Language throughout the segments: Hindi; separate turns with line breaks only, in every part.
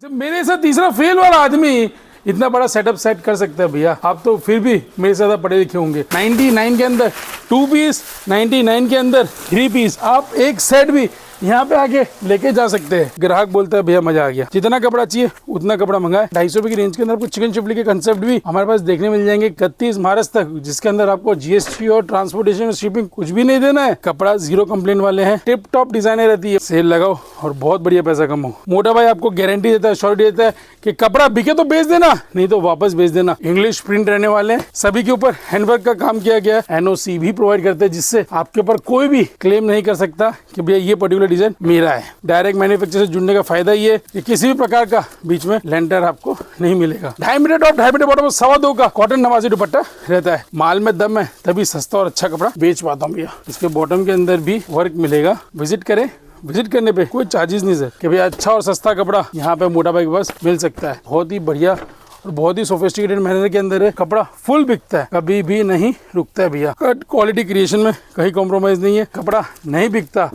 जब मेरे साथ तीसरा फेल वाला आदमी इतना बड़ा सेटअप सेट कर सकता है भैया, आप तो फिर भी मेरे से ज्यादा पढ़े लिखे होंगे। 99 के अंदर 2 पीस, 99 के अंदर 3 पीस, आप एक सेट भी यहाँ पे आके लेके जा सकते हैं। ग्राहक बोलता है भैया मजा आ गया, जितना कपड़ा चाहिए उतना कपड़ा मंगाए। 250 रुपए की रेंज के अंदर आपको चिकन शिपली के कंसेप्ट भी हमारे पास देखने मिल जाएंगे 31 मार्च तक, जिसके अंदर आपको जीएसटी और ट्रांसपोर्टेशन और शिपिंग कुछ भी नहीं देना है। कपड़ा 0 कंप्लेंट वाले हैं, टिप टॉप डिजाइनर रहती है। सेल लगाओ और बहुत बढ़िया पैसा कमाओ। मोटा भाई आपको गारंटी देता है, श्योरिटी देता है कि कपड़ा बिके तो बेच देना, नहीं तो वापस बेच देना। इंग्लिश प्रिंट रहने वाले हैं, सभी के ऊपर हैंडवर्क का काम किया गया है। एनओसी भी प्रोवाइड करते हैं, जिससे आपके ऊपर कोई भी क्लेम नहीं कर सकता कि भैया ये पर्टिकुलर डिजाइन मेरा है। डायरेक्ट मैन्युफैक्चर से जुड़ने का फायदा ये है कि किसी भी प्रकार का बीच में लेंटर आपको नहीं मिलेगा। 2.5 मीटर टॉप, 2.5 मीटर बॉटम, 2.25 का कॉटन नवाजी दुपट्टा रहता है। माल में दम है तभी सस्ता और अच्छा कपड़ा बेच पाता हूँ भैया। इसके बॉटम के अंदर भी वर्क मिलेगा। विजिट करें, विजिट करने पे कोई चार्जेस नहीं सर कि भैया अच्छा और सस्ता कपड़ा यहाँ पे मोटा भाई के पास मिल सकता है। बहुत ही बढ़िया और बहुत ही सोफिस्टिकेटेड मैनर के अंदर है। कपड़ा फुल बिकता है, कभी भी नहीं रुकता है भैया। कट क्वालिटी क्रिएशन में कहीं कॉम्प्रोमाइज नहीं है। कपड़ा नहीं बिकता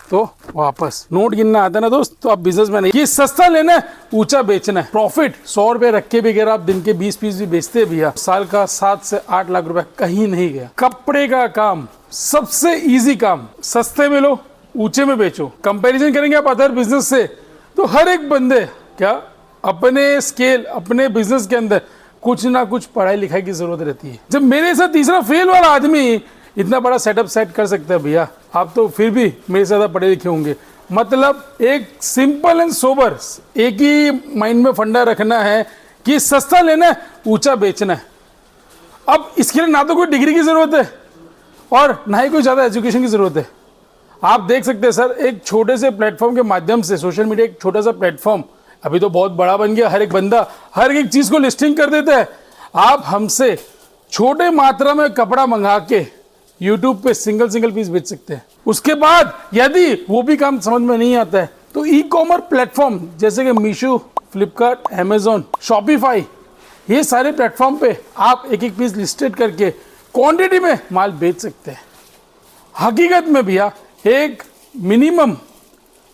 तो वापस नोट गिनना आता है ना दोस्त, तो आप बिजनेसमैन है। ये सस्ता लेना है, ऊंचा बेचना है। प्रॉफिट 100 रुपए रख के भी अगर आप दिन के 20 पीस भी बेचते हैं भैया, साल का 7 से 8 लाख रुपए कहीं नहीं गया। कपड़े का काम सबसे इजी काम, सस्ते में लो, ऊंचे में बेचो। कंपैरिजन करेंगे आप अदर बिजनेस से तो हर एक बंदे क्या अपने स्केल, अपने बिजनेस के अंदर कुछ ना कुछ पढ़ाई लिखाई की जरूरत रहती है। जब मेरे साथ तीसरा फेल वाला आदमी इतना बड़ा सेटअप सेट कर सकता है भैया, आप तो फिर भी मेरे से ज्यादा पढ़े लिखे होंगे। मतलब एक सिंपल एंड सोबर, एक ही माइंड में फंडा रखना है कि सस्ता लेना है, ऊंचा बेचना है। अब इसके लिए ना तो कोई डिग्री की जरूरत है और ना ही कोई ज्यादा एजुकेशन की जरूरत है। आप देख सकते हैं सर, एक छोटे से प्लेटफॉर्म के माध्यम से, सोशल मीडिया एक छोटा सा प्लेटफॉर्म अभी तो बहुत बड़ा बन गया। हर एक बंदा हर एक चीज को लिस्टिंग कर देता है। आप हमसे छोटे मात्रा में कपड़ा मंगा के YouTube पे सिंगल पीस बेच सकते हैं। उसके बाद यदि वो भी काम समझ में नहीं आता है तो ई कॉमर्स प्लेटफॉर्म जैसे कि मीशो, फ्लिपकार्ट, अमेजोन, शॉपिफाई, ये सारे प्लेटफॉर्म पे आप एक पीस लिस्टेड करके क्वांटिटी में माल बेच सकते हैं। हकीकत में भैया एक मिनिमम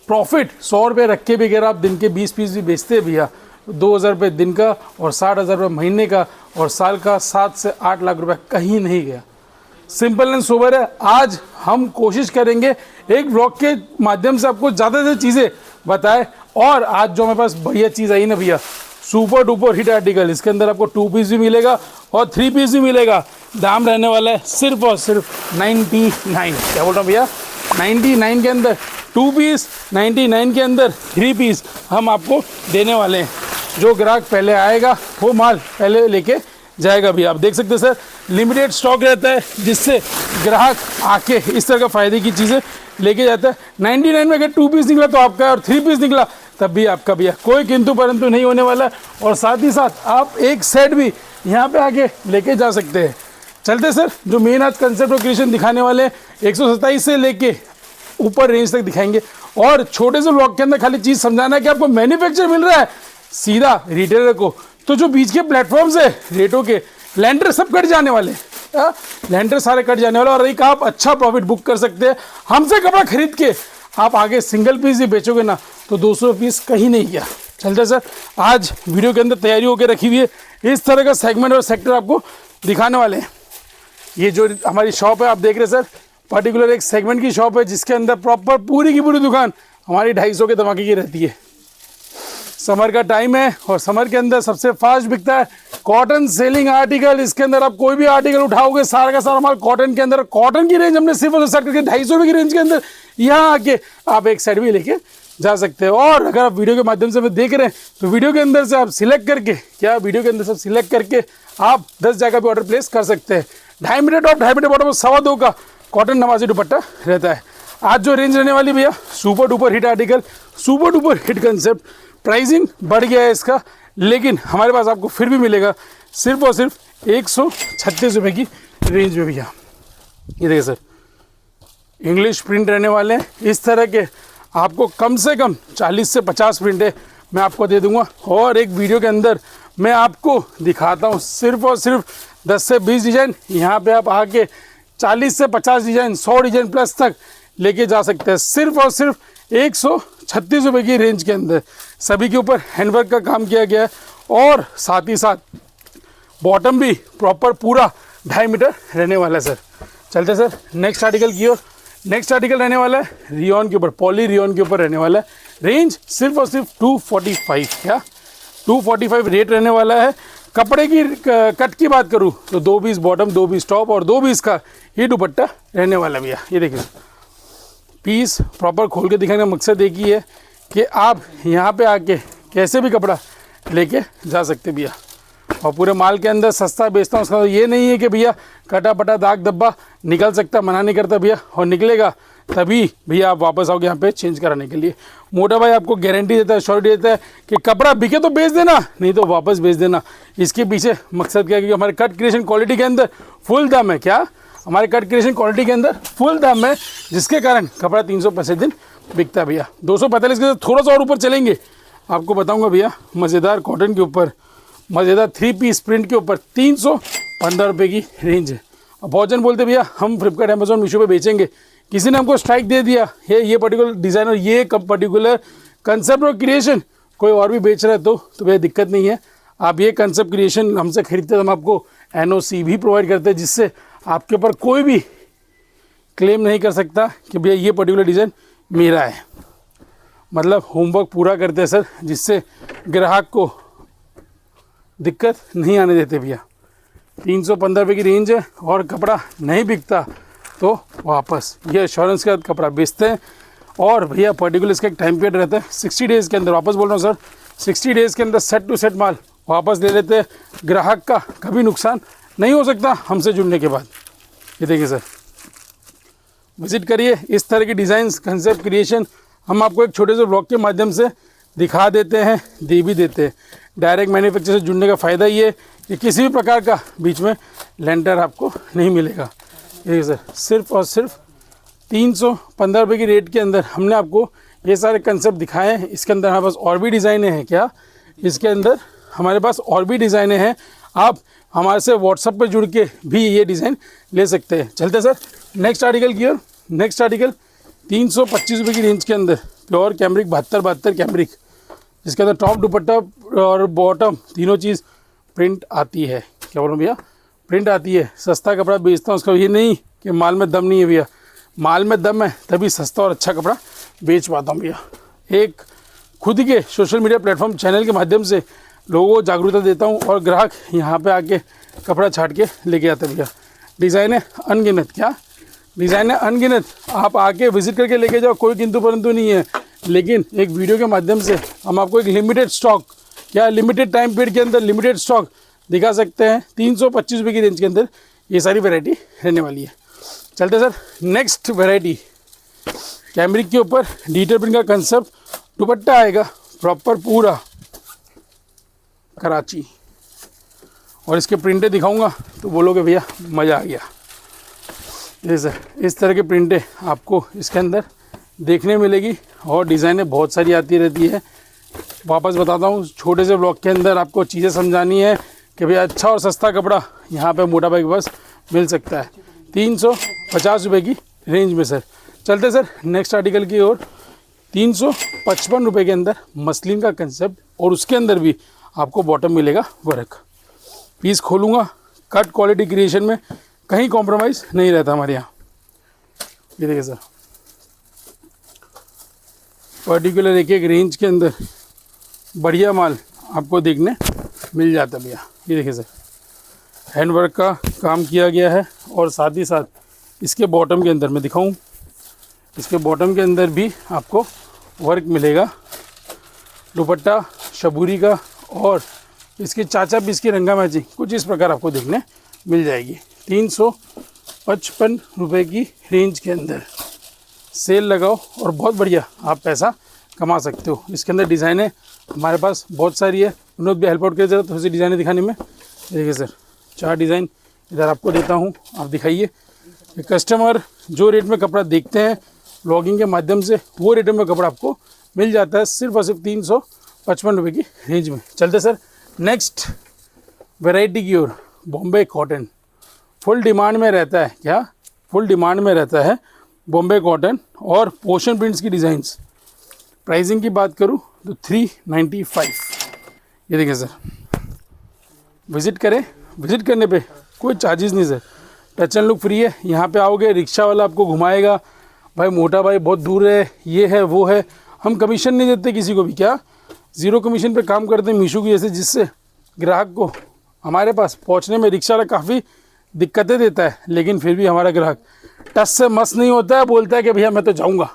प्रॉफिट 100 रुपये रख के भी अगर आप दिन के 20 पीस भी बेचते हैं भैया, 2,000 रुपये दिन का और 60,000 रुपये महीने का और साल का 7 से 8 लाख रुपए कहीं नहीं गया। सिंपल एंड सोबर है। आज हम कोशिश करेंगे एक व्लॉग के माध्यम से आपको ज़्यादा से चीज़ें बताएं। और आज जो हमारे पास बढ़िया चीज़ आई ना भैया, सुपर डुपर हिट आर्टिकल, इसके अंदर आपको 2 पीस भी मिलेगा और 3 पीस भी मिलेगा। दाम रहने वाला है सिर्फ और सिर्फ 99। क्या बोल रहा हूँ भैया, 99 के अंदर 2 पीस, 99 के अंदर 3 पीस हम आपको देने वाले हैं। जो ग्राहक पहले आएगा वो माल पहले लेके जाएगा भी। आप देख सकते हैं सर, लिमिटेड स्टॉक रहता है, जिससे ग्राहक आके इस तरह का फायदे की चीज़ें लेके जाता है। 99 में अगर 2 पीस निकला तो आपका, और 3 पीस निकला तब भी आपका भैया। कोई किंतु परंतु नहीं होने वाला है। और साथ ही साथ आप एक सेट भी यहाँ पे आके लेके जा सकते हैं। चलते सर, जो मेन आज कंसेप्ट और क्रिएशन दिखाने वाले हैं 127 से लेके ऊपर रेंज तक दिखाएंगे। और छोटे से ब्लॉग के अंदर खाली चीज़ समझाना है कि आपको मैन्युफैक्चर मिल रहा है सीधा रिटेलर को, तो जो बीच के प्लेटफॉर्म्स है रेटों के, लेंडर सब कट जाने वाले, लेंडर सारे कट जाने वाले। और एक आप अच्छा प्रॉफिट बुक कर सकते हैं हमसे कपड़ा खरीद के। आप आगे सिंगल पीस ही बेचोगे ना तो 200 पीस कहीं नहीं गया। चलते सर, आज वीडियो के अंदर तैयारी होकर रखी हुई है, इस तरह का सेगमेंट और सेक्टर आपको दिखाने वाले हैं। ये जो हमारी शॉप है आप देख रहे हैं सर, पर्टिकुलर एक सेगमेंट की शॉप है, जिसके अंदर प्रॉपर पूरी की पूरी दुकान हमारी 250 के धमाके की रहती है। समर का टाइम है और समर के अंदर सबसे फास्ट बिकता है कॉटन सेलिंग आर्टिकल। इसके अंदर आप कोई भी आर्टिकल उठाओगे सारा का सारा हमारा कॉटन के अंदर। कॉटन की रेंज हमने सिर्फ सेट करके 250 रुपये की रेंज के अंदर यहाँ आके आप एक सेट भी लेके जा सकते हो। और अगर आप वीडियो के माध्यम से देख रहे हैं तो वीडियो के अंदर से आप सिलेक्ट करके, क्या वीडियो के अंदर से सिलेक्ट करके आप 10 जगह पे ऑर्डर प्लेस कर सकते हैं। 2.5 मीटर टॉप, 2.5 मीटर बॉटम, 2.25 का कॉटन नवाजी दुपट्टा रहता है। आज जो रेंज रहने वाली भैया, super duper hit article, super duper hit concept. Pricing बढ़ गया है इसका, लेकिन हमारे पास आपको फिर भी मिलेगा सिर्फ और सिर्फ 136 रुपये की रेंज में भैया। ये देखिए सर, इंग्लिश प्रिंट रहने वाले हैं इस तरह के। आपको कम से कम 40 से 50 प्रिंट है मैं आपको दे दूंगा। और एक वीडियो के अंदर मैं आपको दिखाता हूँ सिर्फ और सिर्फ 10 से 20 डिजाइन। यहाँ पे आप आके 40 से 50 डिजाइन, 100 डिजाइन प्लस तक लेके जा सकते हैं। सिर्फ और सिर्फ 36 रुपये की रेंज के अंदर। सभी के ऊपर हैंडवर्क का काम किया गया है और साथ ही साथ बॉटम भी प्रॉपर पूरा 2.5 मीटर रहने वाला है सर। चलते सर नेक्स्ट आर्टिकल की ओर। नेक्स्ट आर्टिकल रहने वाला है रियॉन के ऊपर, पॉली रियॉन के ऊपर रहने वाला है। रेंज सिर्फ और सिर्फ 245, क्या 245 रेट रहने वाला है। कपड़े की कट की बात करूँ तो 2 पीस बॉटम, 2 पीस टॉप और 2 पीस का ये दुपट्टा रहने वाला भैया। ये देखिए पीस प्रॉपर खोल के दिखाने का मकसद एक ही है कि आप यहाँ पे आके कैसे भी कपड़ा लेके जा सकते भैया। और पूरे माल के अंदर सस्ता बेचता हूँ, उसका ये नहीं है कि भैया कटा पटा दाग धब्बा निकल सकता, मना नहीं करता भैया, और निकलेगा तभी भैया आप वापस आओगे यहाँ पे चेंज कराने के लिए। मोटा भाई आपको गारंटी देता है, श्योरिटी देता है कि कपड़ा बिके तो बेच देना, नहीं तो वापस बेच देना। इसके पीछे मकसद क्या है कि हमारे कट क्रिएशन क्वालिटी के अंदर फुल दाम है, क्या हमारे कट क्रिएशन क्वालिटी के अंदर फुल दाम है, जिसके कारण कपड़ा 365 दिन बिकता है भैया। 245 के थोड़ा सा और ऊपर चलेंगे, आपको बताऊँगा भैया मज़ेदार कॉटन के ऊपर, मज़ेदार 3 पीस प्रिंट के ऊपर 315 रुपये की रेंज है। अब बहुत जन बोलते भैया हम फ्लिपकार्ट, अमेजोन, मीशो पे बेचेंगे, किसी ने हमको स्ट्राइक दे दिया है ये पर्टिकुलर डिज़ाइन और ये पर्टिकुलर कंसेप्ट और क्रिएशन कोई और भी बेच रहा है तो भैया दिक्कत नहीं है। आप ये कंसेप्ट क्रिएशन हमसे खरीदते तो हम आपको NOC भी प्रोवाइड करते हैं, जिससे आपके ऊपर कोई भी क्लेम नहीं कर सकता कि भैया ये पर्टिकुलर डिज़ाइन मेरा है। मतलब होमवर्क पूरा करते हैं सर, जिससे ग्राहक को दिक्कत नहीं आने देते भैया। 315 रुपये की रेंज है और कपड़ा नहीं बिकता तो वापस ये एश्योरेंस के साथ कपड़ा बेचते हैं। और भैया पर्टिकुलर इसका एक टाइम पीरियड रहता है 60 डेज़ के अंदर, वापस बोल रहा हूँ सर 60 डेज़ के अंदर सेट टू सेट माल वापस ले लेते हैं। ग्राहक का कभी नुकसान नहीं हो सकता हमसे जुड़ने के बाद। ये देखिए सर, विजिट करिए, इस तरह की डिज़ाइंस कंसेप्ट क्रिएशन हम आपको एक छोटे से ब्लॉग के माध्यम से दिखा देते हैं, दे भी देते हैं। डायरेक्ट मैन्युफैक्चर से जुड़ने का फ़ायदा ये है कि किसी भी प्रकार का बीच में लेंटर आपको नहीं मिलेगा। ये सर सिर्फ और सिर्फ 315 रुपये की रेट के अंदर हमने आपको ये सारे कंसेप्ट दिखाए हैं। इसके अंदर हमारे पास और भी डिज़ाइनें हैं, क्या इसके अंदर हमारे पास और भी डिज़ाइनें हैं। आप हमारे से व्हाट्सएप पे जुड़ के भी ये डिज़ाइन ले सकते हैं। चलते सर नेक्स्ट आर्टिकल की ओर। नेक्स्ट आर्टिकल 325 रुपये की रेंज के अंदर प्योर कैमरिक 72 कैमरिक, जिसके अंदर टॉप दुपट्टा और बॉटम तीनों चीज़ प्रिंट आती है। क्या बोलूँ भैया, प्रिंट आती है। सस्ता कपड़ा बेचता हूँ, उसका ये नहीं कि माल में दम नहीं है भैया, माल में दम है तभी सस्ता और अच्छा कपड़ा बेच पाता हूँ भैया। एक खुद के सोशल मीडिया प्लेटफॉर्म चैनल के माध्यम से लोगों को जागरूकता देता हूँ और ग्राहक यहाँ पे आके कपड़ा छाट के लेके आते हैं भैया। डिज़ाइन है अनगिनत, क्या डिज़ाइन है अनगिनत, आप आके विजिट करके लेके जाओ, कोई किंतु परंतु नहीं है। लेकिन एक वीडियो के माध्यम से हम आपको एक लिमिटेड स्टॉक, क्या लिमिटेड टाइम पीरियड के अंदर लिमिटेड स्टॉक दिखा सकते हैं। 325 रुपये की रेंज के अंदर ये सारी वैरायटी रहने वाली है। चलते सर नेक्स्ट वैरायटी कैमरिक के ऊपर डिटेल प्रिंट का कंसेप्ट, दुपट्टा आएगा प्रॉपर पूरा कराची, और इसके प्रिंटें दिखाऊंगा तो बोलोगे भैया मज़ा आ गया। ये सर इस तरह के प्रिंटें आपको इसके अंदर देखने मिलेगी और डिज़ाइनें बहुत सारी आती रहती है। वापस बताता हूँ, छोटे से ब्लॉग के अंदर आपको चीज़ें समझानी है कि भैया अच्छा और सस्ता कपड़ा यहाँ पे मोटा भाई के पास मिल सकता है 350 रुपये की रेंज में सर। चलते सर नेक्स्ट आर्टिकल की ओर। 355 रुपये के अंदर मसलिन का कंसेप्ट और उसके अंदर भी आपको बॉटम मिलेगा वर्क। पीस खोलूँगा, कट क्वालिटी क्रिएशन में कहीं कॉम्प्रोमाइज़ नहीं रहता हमारे यहाँ। ये देखिए सर पर्टिकुलर एक एक रेंज के अंदर बढ़िया माल आपको देखने मिल जाता है भैया। ये देखिए सर हैंडवर्क का काम किया गया है और साथ ही साथ इसके बॉटम के अंदर मैं दिखाऊं, इसके बॉटम के अंदर भी आपको वर्क मिलेगा। दुपट्टा शबूरी का और इसके चाचा पीस की रंगा मैचिंग कुछ इस प्रकार आपको देखने मिल जाएगी। 355 रुपये की रेंज के अंदर सेल लगाओ और बहुत बढ़िया आप पैसा कमा सकते हो। इसके अंदर डिज़ाइनें हमारे पास बहुत सारी है, उन्होंने भी हेल्प आउट किया जरा थोड़ी सी डिज़ाइनें दिखाने में। देखिए सर 4 डिज़ाइन इधर आपको देता हूँ, आप दिखाइए। कस्टमर जो रेट में कपड़ा देखते हैं ब्लॉगिंग के माध्यम से वो रेट में कपड़ा आपको मिल जाता है सिर्फ और सिर्फ 355 रुपये की रेंज में। चलते सर नेक्स्ट वैरायटी की ओर। बॉम्बे कॉटन फुल डिमांड में रहता है, क्या फुल डिमांड में रहता है बॉम्बे कॉटन और पोशन प्रिंट्स की डिज़ाइंस। प्राइसिंग की बात करूँ तो 395। ये देखिए सर, विज़िट करें, विज़िट करने पे कोई चार्जेस नहीं sir, touch and look free है। यहाँ पे आओगे रिक्शा वाला आपको घुमाएगा, भाई मोटा भाई बहुत दूर है, ये है वो है। हम कमीशन नहीं देते किसी को भी, क्या ज़ीरो कमीशन पे काम करते हैं मीशो की जैसे, जिससे ग्राहक को हमारे पास पहुँचने में रिक्शा वाला काफ़ी दिक्कतें देता है, लेकिन फिर भी हमारा ग्राहक टस से मस नहीं होता है, बोलता है कि भैया मैं तो जाऊँगा।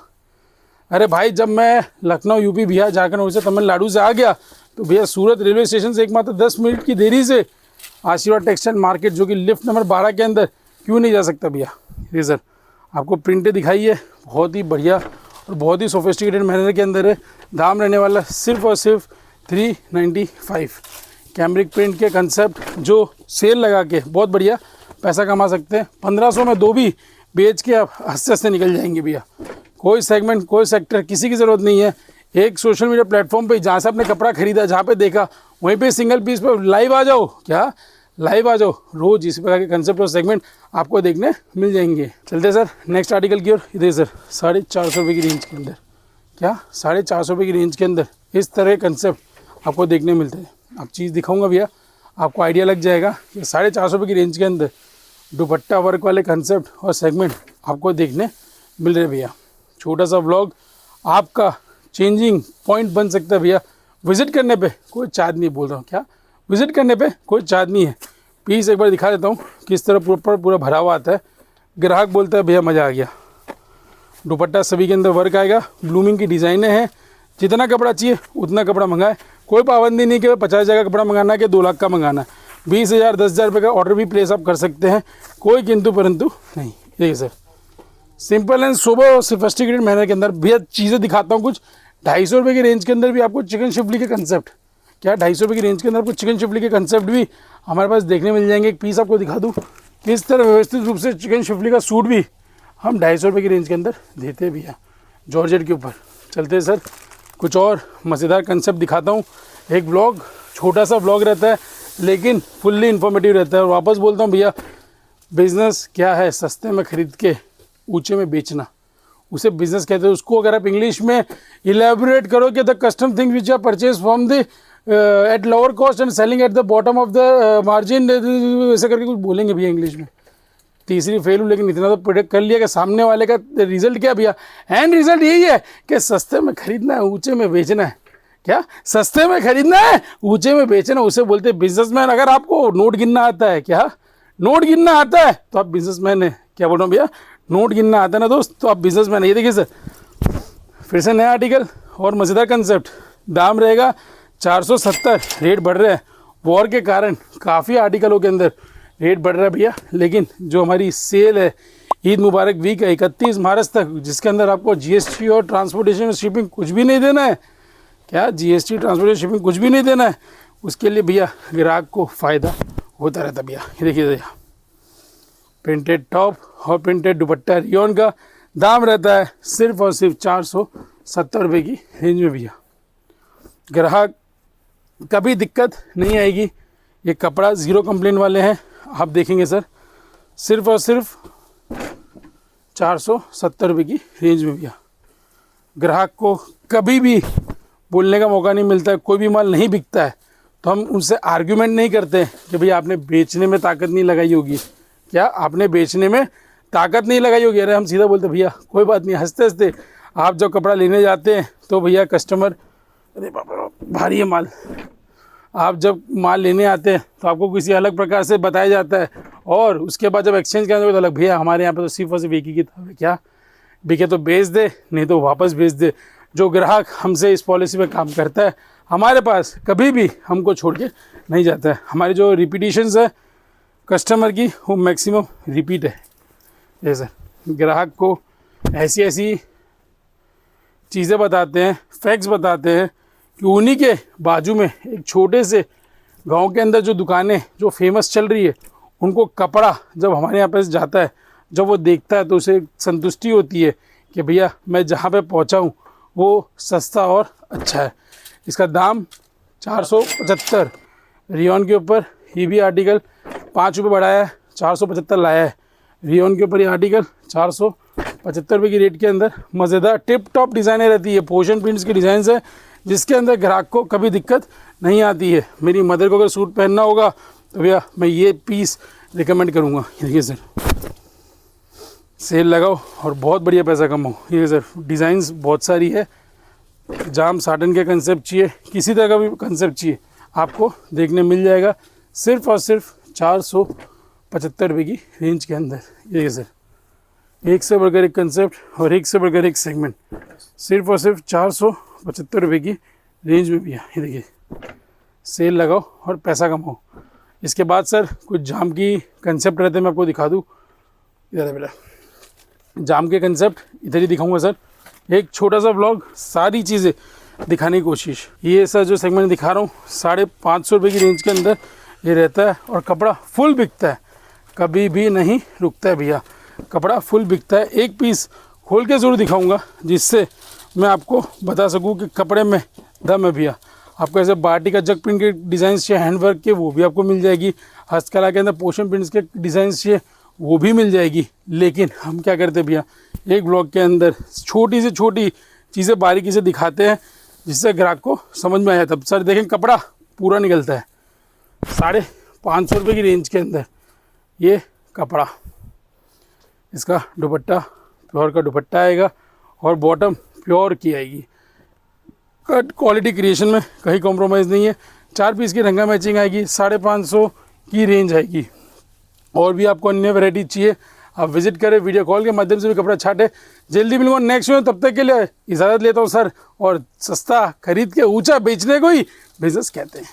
अरे भाई जब मैं लखनऊ यूपी बिहार झारखंड से तमिलनाडु से आ गया तो भैया सूरत रेलवे स्टेशन से एकमात्र 10 मिनट की देरी से आशीर्वाद टेक्सटाइल मार्केट जो कि लिफ्ट नंबर 12 के अंदर क्यों नहीं जा सकता भैया। ये सर आपको प्रिंटें दिखाई है, बहुत ही बढ़िया और बहुत ही सोफिस्टिकेटेड मैनर के अंदर है। दाम रहने वाला सिर्फ और सिर्फ 395। कैमरिक प्रिंट के कंसेप्ट जो सेल लगा के बहुत बढ़िया पैसा कमा सकते हैं। 1500 में 2 भी बेच के आप हंसते हंसते निकल जाएंगे भैया। कोई सेगमेंट, कोई सेक्टर, किसी की ज़रूरत नहीं है। एक सोशल मीडिया प्लेटफॉर्म पे जहाँ से आपने कपड़ा खरीदा, जहाँ पे देखा, वहीं पे सिंगल पीस पे लाइव आ जाओ। क्या लाइव आ जाओ, रोज़ इस प्रकार के कंसेप्ट और सेगमेंट आपको देखने मिल जाएंगे। चलते सर नेक्स्ट आर्टिकल की ओर। इधर सर 450 रुपये की रेंज के अंदर, क्या 450 रुपये की रेंज के अंदर इस तरह कंसेप्ट आपको देखने मिलते हैं। आप चीज़ दिखाऊंगा भैया, आपको आइडिया लग जाएगा कि 450 रुपये की रेंज के अंदर दुपट्टा वर्क वाले कंसेप्ट और सेगमेंट आपको देखने मिल रहे भैया। छोटा सा व्लॉग आपका चेंजिंग पॉइंट बन सकता है भैया। विज़िट करने पे कोई चार्ज नहीं, बोल रहा हूँ क्या, विज़िट करने पे कोई चार्ज नहीं है। पीस एक बार दिखा देता हूँ किस तरह पूरा भरा हुआ आता है। ग्राहक बोलता है भैया मज़ा आ गया। दुपट्टा सभी के अंदर वर्क आएगा, ब्लूमिंग की डिज़ाइनें हैं। जितना कपड़ा चाहिए उतना कपड़ा मंगाए, कोई पाबंदी नहीं कि 50 हज़ार का कपड़ा मंगाना है कि 2 लाख का मंगाना है। 20,000 10,000 रुपये का ऑर्डर भी प्लेस आप कर सकते हैं, कोई किंतु परंतु नहीं। देखिए सर सिंपल एंड सोबर और सोफिस्टिकेटेड मैनर के अंदर भैया चीज़ें दिखाता हूँ कुछ। 250 रुपये की रेंज के अंदर भी आपको चिकन शिफली के कंसेप्ट, क्या 250 रुपये की रेंज के अंदर आपको चिकन शिफली के कंसेप्ट भी हमारे पास देखने मिल जाएंगे। एक पीस आपको दिखा दूँ किस तरह व्यवस्थित रूप से चिकन शिफली का सूट भी हम 250 रुपये की रेंज के अंदर देते भी हैं जॉर्जेट के ऊपर। चलते सर कुछ और मज़ेदार कंसेप्ट दिखाता हूँ। एक ब्लॉग, छोटा सा ब्लॉग रहता है लेकिन फुल्ली इन्फॉर्मेटिव रहता है। और वापस बोलता हूँ भैया, बिज़नेस क्या है, सस्ते में ख़रीद के ऊंचे में बेचना, उसे बिज़नेस कहते हैं। उसको अगर आप इंग्लिश में इलेबोरेट करो कि the custom thing which are purchase from the at lower cost and selling at the bottom of the margin, ऐसे करके कुछ बोलेंगे भैया इंग्लिश में। तीसरी फेल हूँ लेकिन इतना तो प्रोडक्ट कर लिया कि सामने वाले का रिजल्ट क्या भैया, एंड रिजल्ट यही है कि सस्ते में खरीदना है, ऊंचे में बेचना है। क्या सस्ते में खरीदना है, ऊंचे में बेचना, उसे बोलते हैं बिजनेसमैन। अगर आपको नोट गिनना आता है, क्या नोट गिनना आता है, तो आप बिजनेसमैन है। क्या बोल रहा हूँ भैया, नोट गिनना आता है ना दोस्त, तो आप बिजनेसमैन है। ये देखिए सर फिर से नया आर्टिकल और मज़ेदार कंसेप्ट। दाम रहेगा 470, रेट बढ़ रहा है वॉर के कारण। काफ़ी आर्टिकलों के अंदर रेट बढ़ रहा है भैया, लेकिन जो हमारी सेल है ईद मुबारक वीक है 31 मार्च तक, जिसके अंदर आपको जीएसटी और ट्रांसपोर्टेशन और शिपिंग कुछ भी नहीं देना है। क्या जीएसटी ट्रांसपोर्टेशन शिपिंग कुछ भी नहीं देना है, उसके लिए भैया ग्राहक को फ़ायदा होता रहता भैया। ये देखिए भैया प्रिंटेड टॉप और प्रिंटेड दुपट्टा रियोन का दाम रहता है सिर्फ और सिर्फ 470 रुपये की रेंज में भैया। ग्राहक कभी दिक्कत नहीं आएगी, ये कपड़ा ज़ीरो कंप्लेन वाले हैं। आप देखेंगे सर सिर्फ और सिर्फ 470 रुपये की रेंज में भैया। ग्राहक को कभी भी बोलने का मौका नहीं मिलता है। कोई भी माल नहीं बिकता है तो हम उनसे आर्ग्यूमेंट नहीं करते कि भैया आपने बेचने में ताकत नहीं लगाई होगी, क्या आपने बेचने में ताकत नहीं लगाई होगी। अरे हम सीधा बोलते भैया कोई बात नहीं, हंसते हंसते आप जब कपड़ा लेने जाते हैं तो भैया कस्टमर, अरे बाबा भारी है माल, आप जब माल लेने आते हैं तो आपको किसी अलग प्रकार से बताया जाता है, और उसके बाद जब एक्सचेंज करने तो अलग। भैया हमारे यहाँ पे तो सिर्फ और सिर्फ एक ही किताब है, क्या बिके तो बेच दे, नहीं तो वापस भेज दे। जो ग्राहक हमसे इस पॉलिसी पे काम करता है हमारे पास कभी भी हमको छोड़ के नहीं जाता है। हमारी जो रिपीटिशंस है कस्टमर की वो मैक्सिमम रिपीट है। जैसे ग्राहक को ऐसी ऐसी चीज़ें बताते हैं, फैक्ट्स बताते हैं कि उन्हीं के बाजू में एक छोटे से गांव के अंदर जो दुकानें जो फेमस चल रही है, उनको कपड़ा जब हमारे यहाँ पे जाता है, जब वो देखता है तो उसे संतुष्टि होती है कि भैया मैं जहाँ पे पहुँचा हूँ वो सस्ता और अच्छा है। इसका दाम 475 रियोन के ऊपर। ये भी आर्टिकल 5 रुपये बढ़ाया है, 475 लाया है। रियोन के ऊपर ये आर्टिकल 475 75 रुपये की रेट के अंदर मज़ेदार टिप टॉप डिज़ाइनें रहती है। पोर्शन प्रिंट्स की डिज़ाइन है जिसके अंदर ग्राहक को कभी दिक्कत नहीं आती है। मेरी मदर को अगर सूट पहनना होगा तो भैया मैं ये पीस रिकमेंड करूँगा। देखिए सर, सेल लगाओ और बहुत बढ़िया पैसा कमाओ। ये सर डिज़ाइंस बहुत सारी है। जाम साटन के कंसेप्ट चाहिए, किसी तरह का भी कंसेप्ट चाहिए, आपको देखने मिल जाएगा सिर्फ और सिर्फ 475 रुपये की रेंज के अंदर। ये सर एक से बढ़कर एक कंसेप्ट और एक से बढ़कर एक सेगमेंट, सिर्फ और सिर्फ 475 रुपये की रेंज में भी है। ये देखिए, सेल लगाओ और पैसा कमाओ। इसके बाद सर कुछ जाम की कंसेप्ट रहते हैं, मैं आपको दिखा दूँ। इधर है बेटा, जाम के कंसेप्ट इधर ही दिखाऊंगा सर। एक छोटा सा व्लॉग, सारी चीज़ें दिखाने की कोशिश। ये सर जो सेगमेंट दिखा रहा हूँ 550 रुपये की रेंज के अंदर ये रहता है और कपड़ा फुल बिकता है, कभी भी नहीं रुकता है भैया, कपड़ा फुल बिकता है। एक पीस खोल के ज़रूर दिखाऊंगा जिससे मैं आपको बता सकूं कि कपड़े में दम है भैया। आपको ऐसे बाटी का जग प्रिंट के डिज़ाइन चाहिए, हैंडवर्क के, वो भी आपको मिल जाएगी। हस्तकला के अंदर पोर्शन प्रिंट्स के डिज़ाइन चाहिए, वो भी मिल जाएगी। लेकिन हम क्या करते हैं भैया, एक ब्लॉग के अंदर छोटी से छोटी चीज़ें बारीकी से दिखाते हैं जिससे ग्राहक को समझ में आ जाता है। सर देखें, कपड़ा पूरा निकलता है। 550 रुपये की रेंज के अंदर ये कपड़ा, इसका दुपट्टा प्योर का दुपट्टा आएगा और बॉटम प्योर की आएगी। कट क्वालिटी क्रिएशन में कहीं कॉम्प्रोमाइज़ नहीं है। 4 पीस की रंगा मैचिंग आएगी, 550 की रेंज आएगी। और भी आपको अन्य वैरायटी चाहिए आप विजिट करें, वीडियो कॉल के माध्यम से भी कपड़ा छाटे। जल्दी मिलूंगा नेक्स्ट में, तब तक के लिए इजाज़त लेता हूँ सर। और सस्ता खरीद के ऊंचा बेचने को ही बिजनेस कहते हैं।